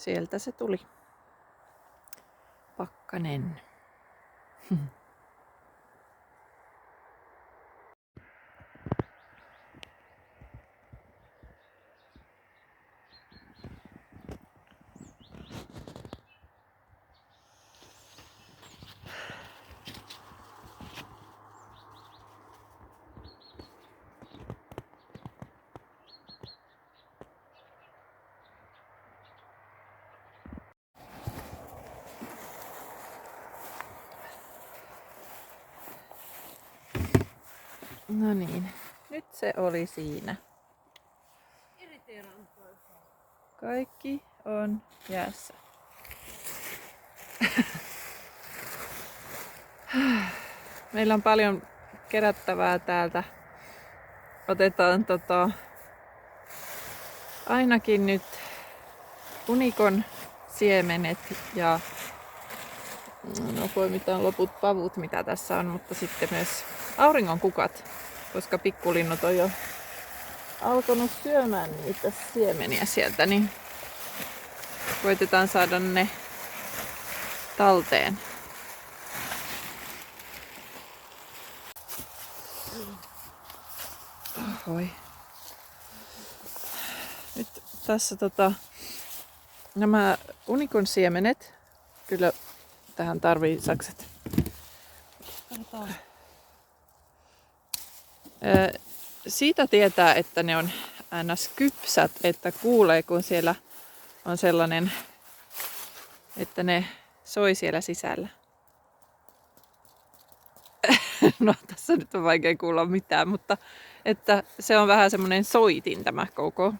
sieltä se tuli. Pakkanen. No niin, nyt se oli siinä. Kaikki on jäässä. Meillä on paljon kerättävää täältä. Otetaan ainakin nyt unikon siemenet ja poimitaan loput pavut mitä tässä on, mutta sitten myös auringon kukat, koska pikkulinnut on jo alkanut syömään niitä siemeniä sieltä, niin koitetaan saada ne talteen. Ohoi. Nyt tässä nämä unikon siemenet, kyllä tähän tarvii sakset. Siitä tietää, että ne on ns. Kypsät, että kuulee kun siellä on sellainen, että ne soi siellä sisällä. No tässä nyt on vaikea kuulla mitään, mutta että se on vähän semmoinen soitin tämä koko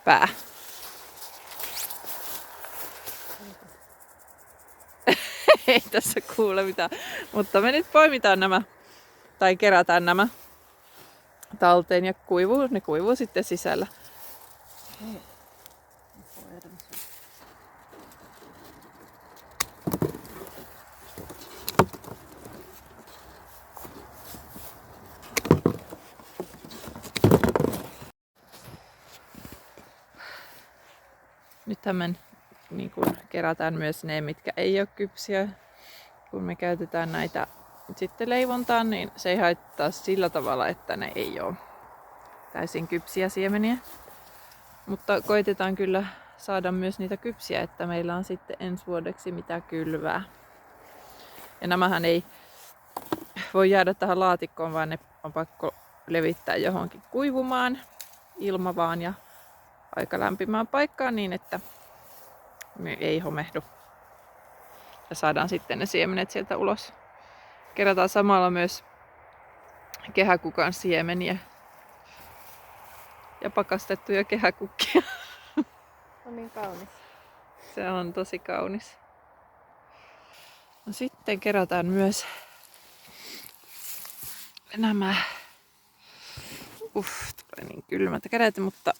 pää. Ei tässä kuule mitään, mutta me nyt poimitaan nämä tai kerätään nämä talteen ja ne kuivuu sitten sisällä. Nythän me niin kun kerätään myös ne, mitkä ei ole kypsiä. Kun me käytetään näitä sitten leivontaan, niin se ei haittaa sillä tavalla, että ne ei ole täysin kypsiä siemeniä. Mutta koitetaan kyllä saada myös niitä kypsiä, että meillä on sitten ensi vuodeksi mitä kylvää. Ja nämähän ei voi jäädä tähän laatikkoon, vaan ne on pakko levittää johonkin kuivumaan, ilmavaan ja aika lämpimään paikkaan niin, että ne ei homehdu. Ja saadaan sitten ne siemenet sieltä ulos. Kerätään samalla myös kehäkukan siemeniä ja pakastettuja kehäkukkia. On niin kaunis. Se on tosi kaunis. No sitten kerätään myös nämä, tulee niin kylmät kädet, mutta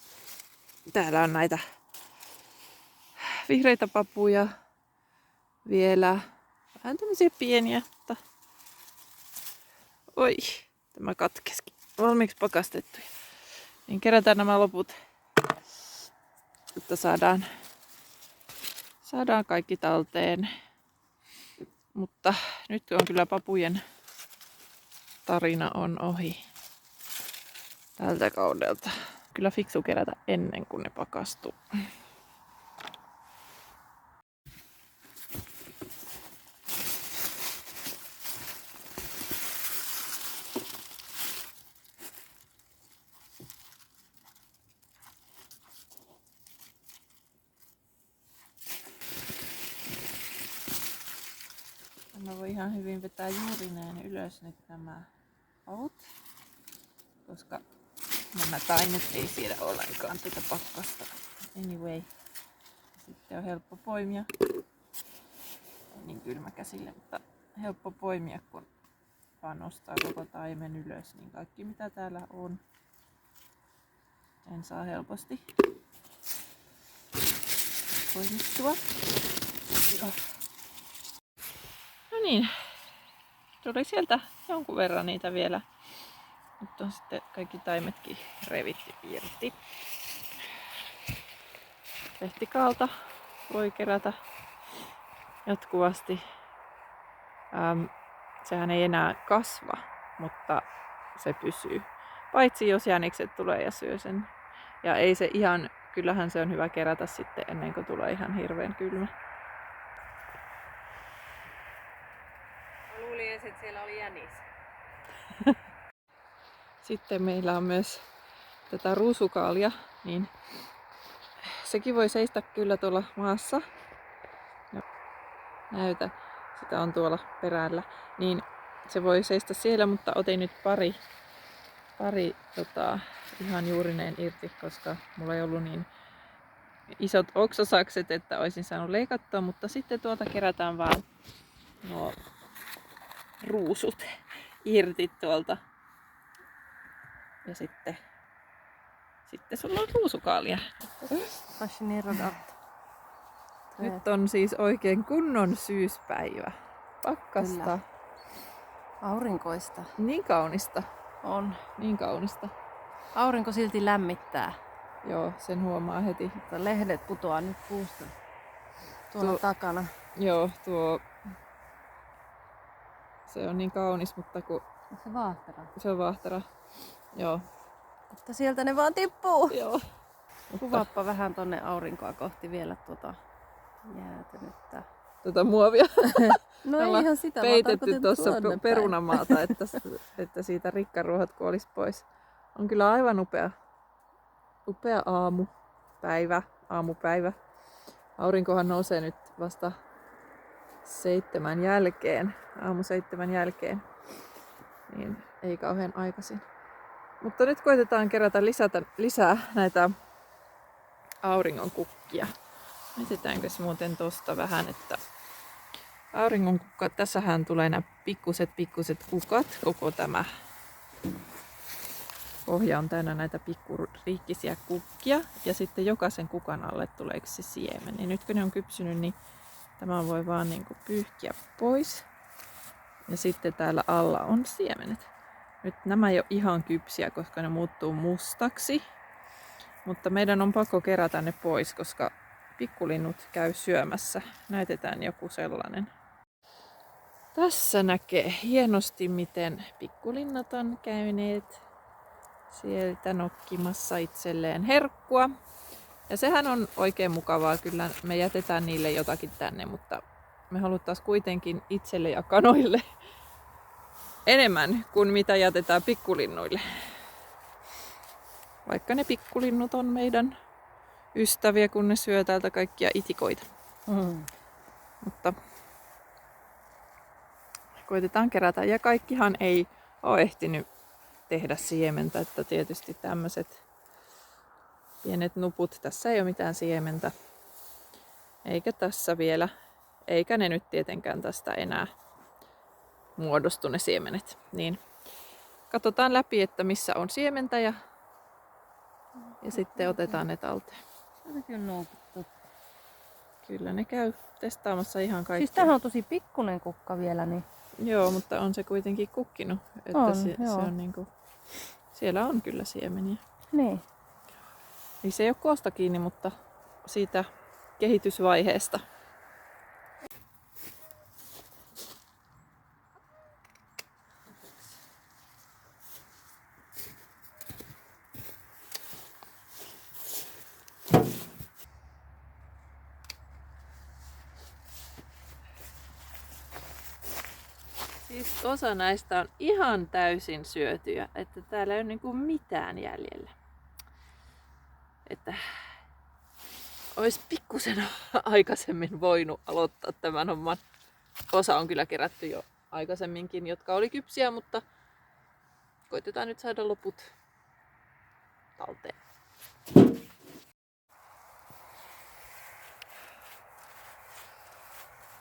täällä on näitä vihreitä papuja vielä. Vähän tämmöisiä pieniä, mutta oi, tämä katkesikin. Valmiiksi pakastettuja. Niin kerätään nämä loput, että saadaan kaikki talteen. Mutta nyt on kyllä papujen tarina on ohi tältä kaudelta. Kyllä fiksu kerätä ennen kuin ne pakastuu. Mä voin ihan hyvin vetää juurineen ylös nyt nämä pavut, koska nämä taimet ei siedä ollenkaan tätä pakkasta. Anyway, sitten on helppo poimia. Ei niin kylmä käsille, mutta helppo poimia, kun vaan nostaa koko taimen ylös, niin kaikki mitä täällä on, sen saa helposti poimittua. No niin, tuli sieltä jonkun verran niitä vielä. Nyt on sitten kaikki taimetkin revitty irti. lehtikaalta voi kerätä jatkuvasti. Sehän ei enää kasva, mutta se pysyy. Paitsi jos jänikset tulee ja syö sen. Ja ei se ihan, kyllähän se on hyvä kerätä sitten ennen kuin tulee ihan hirveän kylmä. Mä luulin ensin, että siellä oli jänis. Sitten meillä on myös tätä ruusukaalia, niin sekin voi seistä kyllä tuolla maassa. Näytä, sitä on tuolla perällä. Niin se voi seistä siellä, mutta otin nyt pari ihan juurineen irti, koska mulla ei ollut niin isot oksasakset, että olisin saanut leikattua, mutta sitten tuolta kerätään vaan nuo ruusut irti tuolta. Ja sitten sulla on ruusukaalia. Nyt on siis oikein kunnon syyspäivä. Pakkasta. Kyllä. Aurinkoista. Niin kaunista. On. Niin kaunista. Aurinko silti lämmittää. Joo, sen huomaa heti. Mutta lehdet putoaa nyt puusta. Tuolla takana. Joo, se on niin kaunis, mutta kun... Onko se vaahtera? Se on vaahtera. Joo. Mutta sieltä ne vaan tippuu. Joo. Kuvaappa vähän tonne aurinkoa kohti vielä jäätynyttä. Muovia. No ei ihan sitä, peitetty tuossa perunamaata, että siitä rikkaruohot kuolis pois. On kyllä aivan upea aamupäivä. Aurinkohan nousee nyt vasta 7 jälkeen, aamu 7 jälkeen, niin ei kauhean aikaisin. Mutta nyt koitetaan kerätä lisää näitä auringonkukkia. Mietitäänkö muuten tosta vähän, että auringonkukkat, tässähän tulee nämä pikkuset kukat, koko tämä pohja on täynnä näitä pikkuriikkisiä kukkia ja sitten jokaisen kukan alle tulee se siemen. Ja nyt kun ne on kypsynyt, niin tämä voi vaan niin kuin pyyhkiä pois. Ja sitten täällä alla on siemenet. Nyt nämä ei ole ihan kypsiä, koska ne muuttuu mustaksi. Mutta meidän on pakko kerätä ne pois, koska pikkulinnut käy syömässä. Näytetään joku sellainen. Tässä näkee hienosti, miten pikkulinnat on käyneet sieltä nokkimassa itselleen herkkua. Ja sehän on oikein mukavaa, kyllä me jätetään niille jotakin tänne, mutta me haluttaisiin kuitenkin itselle ja kanoille enemmän kuin mitä jätetään pikkulinnuille. Vaikka ne pikkulinnut on meidän ystäviä, kun ne syö täältä kaikkia itikoita. Mutta koitetaan kerätä. Ja kaikkihan ei ole ehtinyt tehdä siementä, että tietysti tämmöiset pienet nuput, tässä ei ole mitään siementä. Eikä tässä vielä, eikä ne nyt tietenkään tästä enää muodostu ne siemenet. Niin katsotaan läpi, että missä on siementä ja sitten otetaan ne talteen. Kyllä ne käy testaamassa ihan kaikkea. Siis tämähän on tosi pikkunen kukka vielä. Niin... Joo, mutta on se kuitenkin kukkinut. Että se on niinku, siellä on kyllä siemeniä. Niin. Eli se ei ole koosta kiinni, mutta siitä kehitysvaiheesta. Siis osa näistä on ihan täysin syötyjä, että täällä ei ole niinku mitään jäljellä. Että olisi pikkusen aikaisemmin voinut aloittaa tämän homman. Osa on kyllä kerätty jo aikaisemminkin, jotka oli kypsiä, mutta koitetaan nyt saada loput talteen.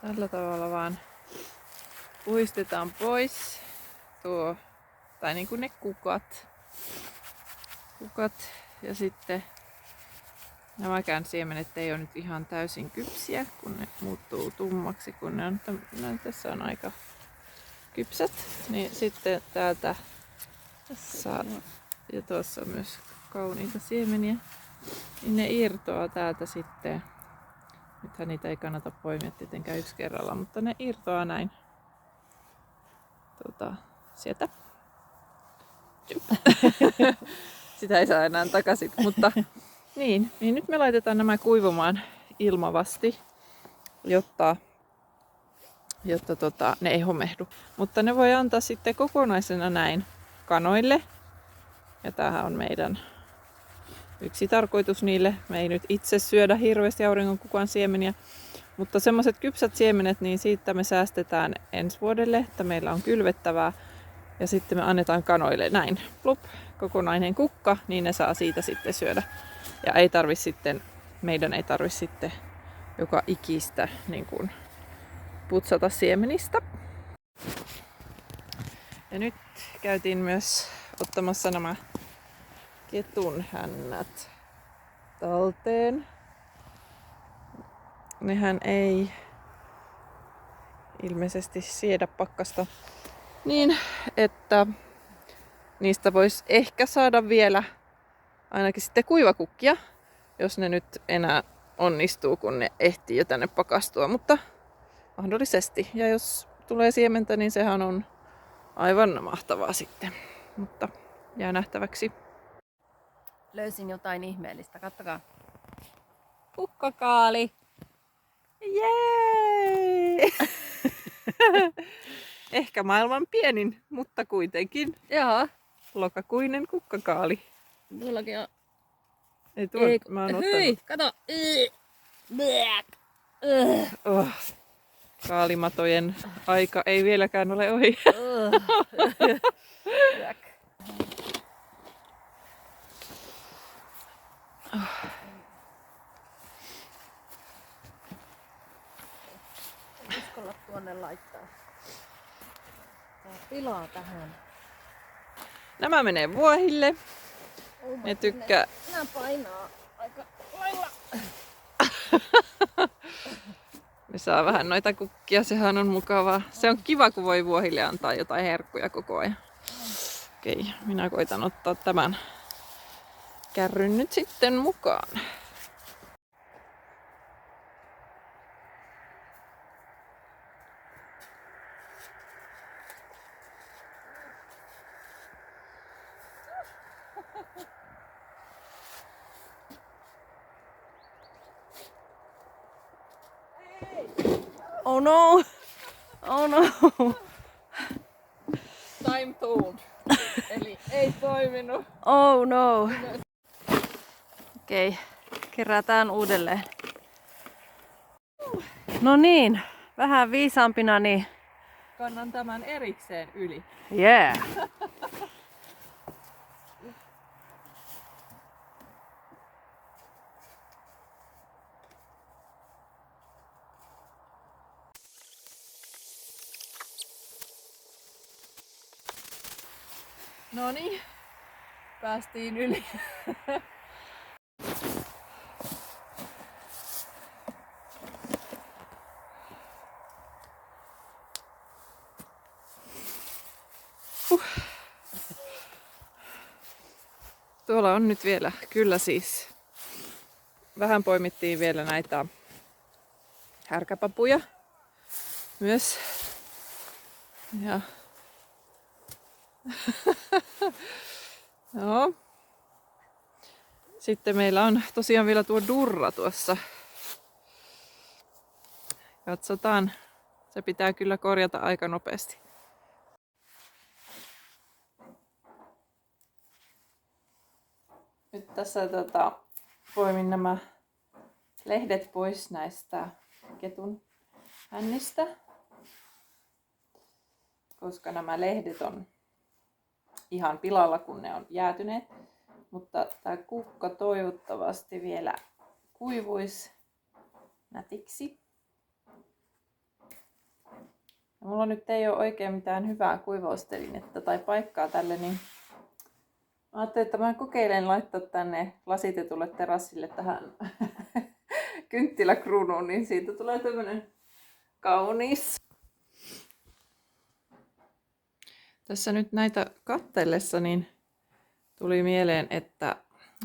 Tällä tavalla vaan puistetaan pois tai niin kuin ne kukat ja sitten nämäkään siemenet ei ole nyt ihan täysin kypsiä, kun ne muuttuu tummaksi, kun ne on, tässä on aika kypsät, niin sitten täältä saa, ja tuossa on myös kauniita siemeniä, niin ne irtoaa täältä sitten. Nythän niitä ei kannata poimia tietenkään yksi kerralla, mutta ne irtoaa näin sieltä. Sitä ei saa enää takaisin, mutta niin nyt me laitetaan nämä kuivumaan ilmavasti, jotta ne ei homehdu. Mutta ne voi antaa sitten kokonaisena näin kanoille. Ja tämähän on meidän yksi tarkoitus niille. Me ei nyt itse syödä hirveästi auringonkukan siemeniä, mutta semmoiset kypsät siemenet, niin siitä me säästetään ensi vuodelle, että meillä on kylvettävää. Ja sitten me annetaan kanoille näin, plup, kokonainen kukka, niin ne saa siitä sitten syödä. Ja meidän ei tarvi sitten joka ikistä niin kuin putsata siemenistä. Ja nyt käytiin myös ottamassa nämä ketunhännät talteen. Nehän ei ilmeisesti siedä pakkasta niin, että niistä voisi ehkä saada vielä ainakin sitten kuivakukkia, jos ne nyt enää onnistuu, kun ne ehtii jo tänne pakastua, mutta mahdollisesti. Ja jos tulee siementä, niin sehän on aivan mahtavaa sitten, mutta jää nähtäväksi. Löysin jotain ihmeellistä, kattokaa. Kukkakaali! Jee! Ehkä maailman pienin, mutta kuitenkin Joo. lokakuinen kukkakaali. Tuollakin on. Ei tuo, mä oon Hyi, ottanut. kato! Oh. Kaalimatojen aika ei vieläkään ole ohi. Uskalla tuonne laittaa. Tää pilaa tähän. Nämä menee vuohille. Ne tykkää. Nää painaa aika lailla. Ne saa vähän noita kukkia, sehän on mukavaa. Se on kiva, kun voi vuohille antaa jotain herkkuja koko ajan. Okei, minä koitan ottaa tämän kärryn nyt sitten mukaan. Oh no! Oh no! Time told. Eli ei toiminut. Oh no! Okei, kerätään uudelleen. No niin, vähän viisaampina niin. Kannan tämän erikseen yli. Yeah! No niin, päästiin yli. Tuolla on nyt vielä, kyllä siis, vähän poimittiin vielä näitä härkäpapuja myös. Ja no. Sitten meillä on tosiaan vielä tuo durra tuossa. Katsotaan, se pitää kyllä korjata aika nopeasti. Nyt tässä poimin nämä lehdet pois näistä ketun hännistä, koska nämä lehdet on ihan pilalla, kun ne on jäätyneet. Mutta tämä kukka toivottavasti vielä kuivuisi nätiksi. Ja mulla nyt ei ole oikein mitään hyvää kuivaustelinettä tai paikkaa tälle, niin mä ajattelin, että mä kokeilen laittaa tänne lasitetulle terassille tähän kynttiläkruunuun, niin siitä tulee tämmönen kaunis. Tässä nyt näitä katsellessa niin tuli mieleen, että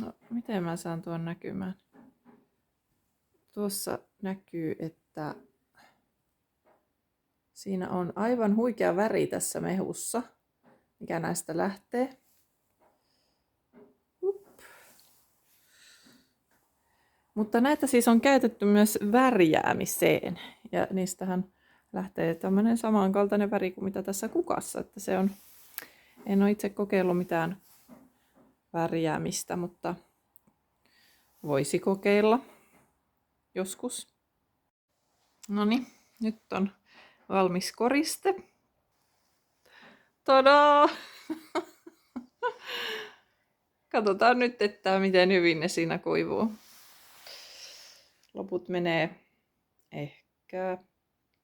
No, miten mä saan tuon näkymään? Tuossa näkyy, että siinä on aivan huikea väri tässä mehussa, mikä näistä lähtee. Mutta näitä siis on käytetty myös värjäämiseen. Ja niistähän lähtee tämmöinen samankaltainen väri kuin mitä tässä kukassa. Että se on, en ole itse kokeillut mitään värjäämistä, mutta voisi kokeilla joskus. Noniin, nyt on valmis koriste. Tadaa! Katsotaan nyt, että miten hyvin ne siinä kuivuu. Loput menee ehkä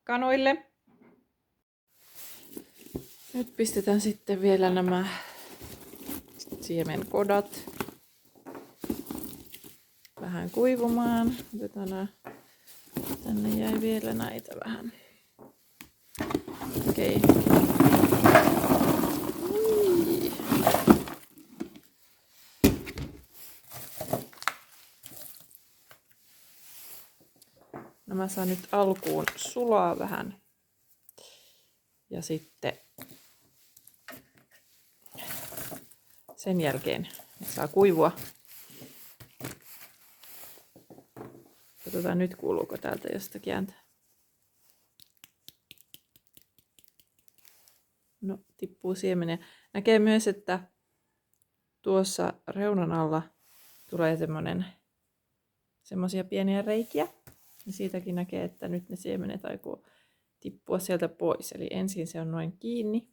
kanoille. Nyt pistetään sitten vielä nämä siemenkodat vähän kuivumaan. Otetaan nämä. Tänne jäi vielä näitä vähän. Okei. Nämä saa nyt alkuun sulaa vähän. Ja sitten sen jälkeen ne saa kuivua. Katsotaan nyt kuuluuko täältä jostakin ääntä. No, tippuu siemeniä. Näkee myös, että tuossa reunan alla tulee semmoisia pieniä reikiä. Ja siitäkin näkee, että nyt ne siemenet aikoo tippua sieltä pois. Eli ensin se on noin kiinni.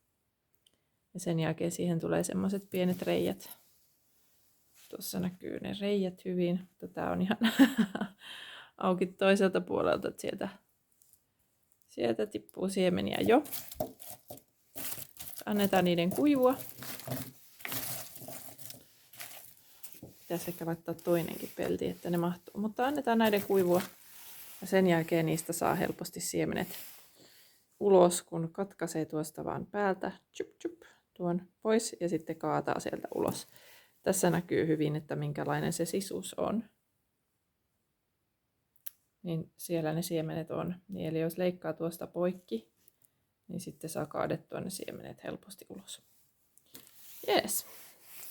Ja sen jälkeen siihen tulee semmoiset pienet reijät. Tuossa näkyy ne reijät hyvin. Mutta tää on ihan auki toiselta puolelta, että sieltä tippuu siemeniä jo. Annetaan niiden kuivua. Pitäisi ehkä laittaa toinenkin pelti, että ne mahtuu. Mutta annetaan näiden kuivua. Ja sen jälkeen niistä saa helposti siemenet ulos, kun katkaisee tuosta vaan päältä tuon pois ja sitten kaataa sieltä ulos. Tässä näkyy hyvin, että minkälainen se sisus on. Niin siellä ne siemenet on. Niin eli jos leikkaa tuosta poikki, niin sitten saa kaadettua ne siemenet helposti ulos. Jees.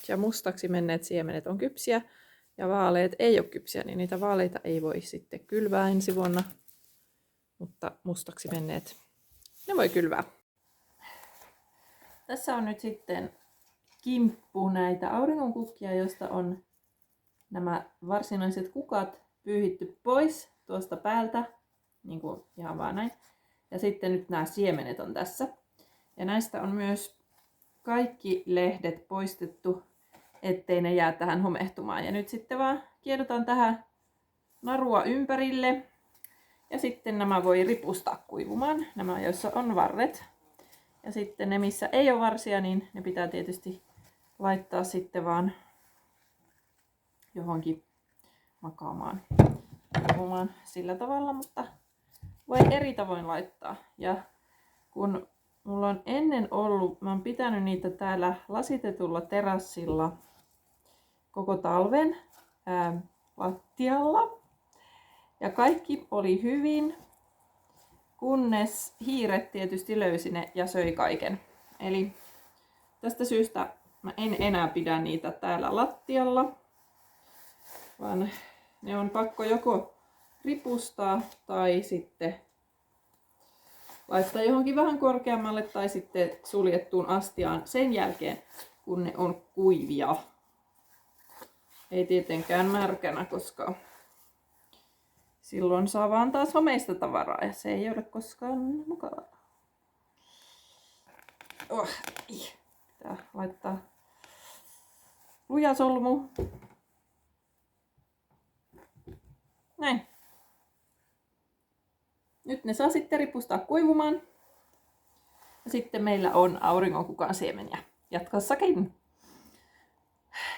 Ja mustaksi menneet siemenet on kypsiä ja vaaleet ei ole kypsiä, niin niitä vaaleita ei voi sitten kylvää ensi vuonna. Mutta mustaksi menneet, ne voi kylvää. Tässä on nyt sitten kimppu näitä auringonkukkia, joista on nämä varsinaiset kukat pyyhitty pois tuosta päältä, niin kuin ihan vaan näin. Ja sitten nyt nämä siemenet on tässä. Ja näistä on myös kaikki lehdet poistettu, ettei ne jää tähän homehtumaan. Ja nyt sitten vaan kiedotaan tähän narua ympärille. Ja sitten nämä voi ripustaa kuivumaan, nämä joissa on varret. Ja sitten ne missä ei ole varsia, niin ne pitää tietysti laittaa sitten vaan johonkin makaamaan kuivumaan sillä tavalla, mutta voi eri tavoin laittaa. Ja kun mulla on ennen ollut, mä oon pitänyt niitä täällä lasitetulla terassilla koko talven lattialla. Ja kaikki oli hyvin, kunnes hiiret tietysti löysi ne ja söi kaiken. Eli tästä syystä mä en enää pidä niitä täällä lattialla, vaan ne on pakko joko ripustaa tai sitten laittaa johonkin vähän korkeammalle tai sitten suljettuun astiaan sen jälkeen, kun ne on kuivia. Ei tietenkään märkänä, koska silloin saa vaan taas homeista tavaraa ja se ei ole koskaan mukavaa. Pitää laittaa lujasolmu. Näin. Nyt ne saa sitten ripustaa kuivumaan. Ja sitten meillä on auringonkukan siemeniä jatkossakin.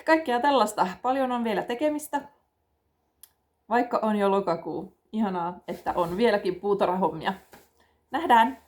Kaikkea tällaista. Paljon on vielä tekemistä. Vaikka on jo lokakuu. Ihanaa, että on vieläkin puutarhahommia. Nähdään!